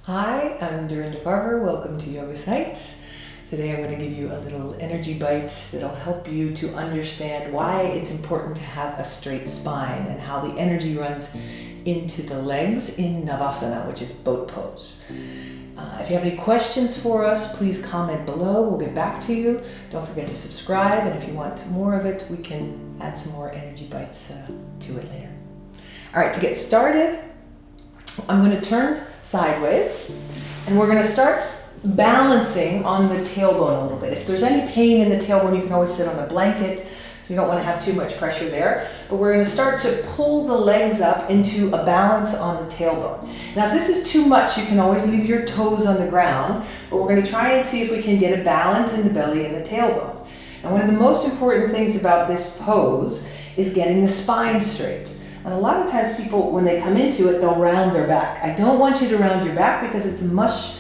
Hi, I'm Dorinda Farver. Welcome to Yogasite. Today I'm going to give you a little energy bite that'll help you to understand why it's important to have a straight spine and how the energy runs into the legs in Navasana, which is boat pose. If you have any questions for us, please comment below. We'll get back to you. Don't forget to subscribe, and if you want more of it, we can add some more energy bites to it later. All right, to get started, I'm going to turn sideways, and we're going to start balancing on the tailbone a little bit. If there's any pain in the tailbone, you can always sit on a blanket, so you don't want to have too much pressure there. But we're going to start to pull the legs up into a balance on the tailbone. Now, if this is too much, you can always leave your toes on the ground, but we're going to try and see if we can get a balance in the belly and the tailbone. And one of the most important things about this pose is getting the spine straight. And a lot of times people, when they come into it, they'll round their back. I don't want you to round your back because it's much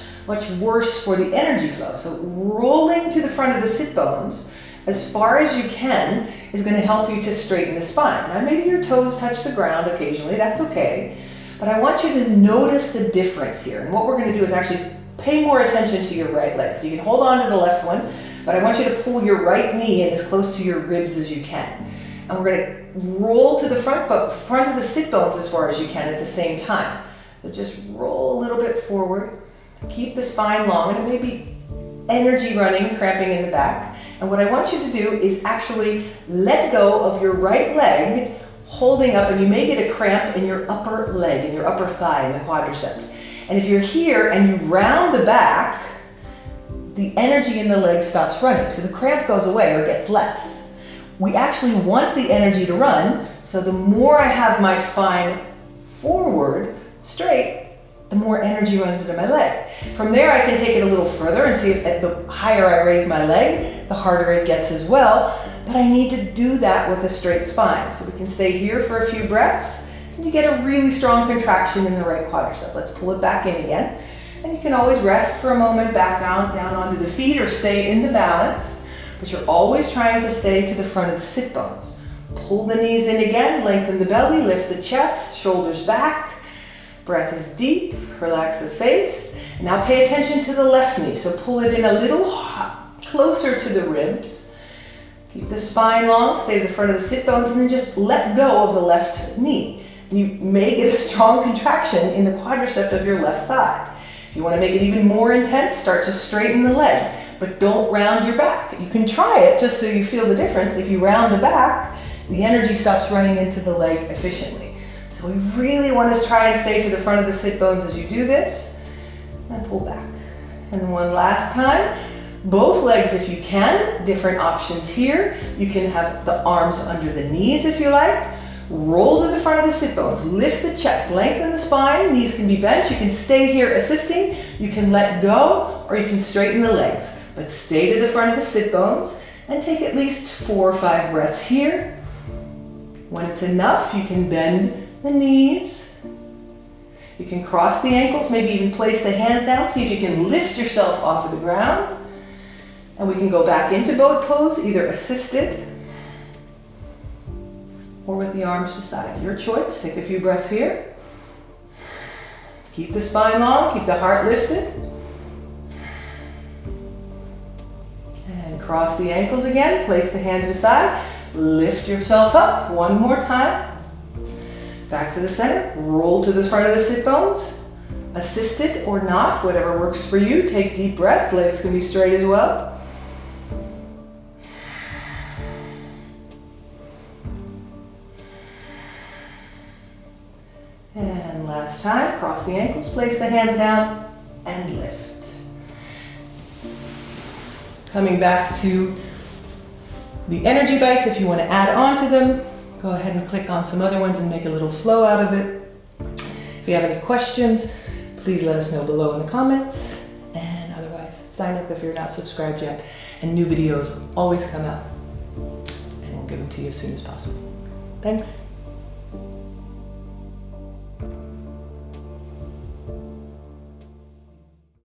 worse for the energy flow. So rolling to the front of the sit bones as far as you can is going to help you to straighten the spine. Now maybe your toes touch the ground occasionally, that's okay. But I want you to notice the difference here. And what we're going to do is actually pay more attention to your right leg. So you can hold on to the left one, but I want you to pull your right knee in as close to your ribs as you can. And we're going to roll to the front of the sit bones as far as you can at the same time. So just roll a little bit forward. Keep the spine long, and it may be energy running, cramping in the back. And what I want you to do is actually let go of your right leg, holding up, and you may get a cramp in your upper leg, in your upper thigh, in the quadricep. And if you're here and you round the back, the energy in the leg stops running. So the cramp goes away or gets less. We actually want the energy to run, so the more I have my spine forward, straight, the more energy runs into my leg. From there, I can take it a little further and see if the higher I raise my leg, the harder it gets as well. But I need to do that with a straight spine. So we can stay here for a few breaths, and you get a really strong contraction in the right quadricep. Let's pull it back in again. And you can always rest for a moment, back down onto the feet, or stay in the balance. But you're always trying to stay to the front of the sit bones. Pull the knees in again, lengthen the belly, lift the chest, shoulders back. Breath is deep, relax the face. Now pay attention to the left knee. So pull it in a little closer to the ribs. Keep the spine long, stay to the front of the sit bones, and then just let go of the left knee. You may get a strong contraction in the quadricep of your left thigh. If you want to make it even more intense, start to straighten the leg. But don't round your back. You can try it just so you feel the difference. If you round the back, the energy stops running into the leg efficiently. So we really want to try and stay to the front of the sit bones as you do this. And pull back. And then one last time. Both legs if you can. Different options here. You can have the arms under the knees if you like. Roll to the front of the sit bones. Lift the chest. Lengthen the spine. Knees can be bent. You can stay here assisting. You can let go, or you can straighten the legs. But stay to the front of the sit bones and take at least 4 or 5 breaths here. When it's enough, you can bend the knees. You can cross the ankles, maybe even place the hands down. See if you can lift yourself off of the ground. And we can go back into boat pose, either assisted or with the arms beside. Your choice. Take a few breaths here. Keep the spine long, keep the heart lifted. And cross the ankles again, place the hands beside, lift yourself up one more time. Back to the center, roll to the front of the sit bones, assisted or not, whatever works for you. Take deep breaths, legs can be straight as well. And last time, cross the ankles, place the hands down, and lift. Coming back to the energy bites, if you want to add on to them, go ahead and click on some other ones and make a little flow out of it. If you have any questions, please let us know below in the comments. And otherwise, sign up if you're not subscribed yet. And new videos always come out. And we'll give them to you as soon as possible. Thanks.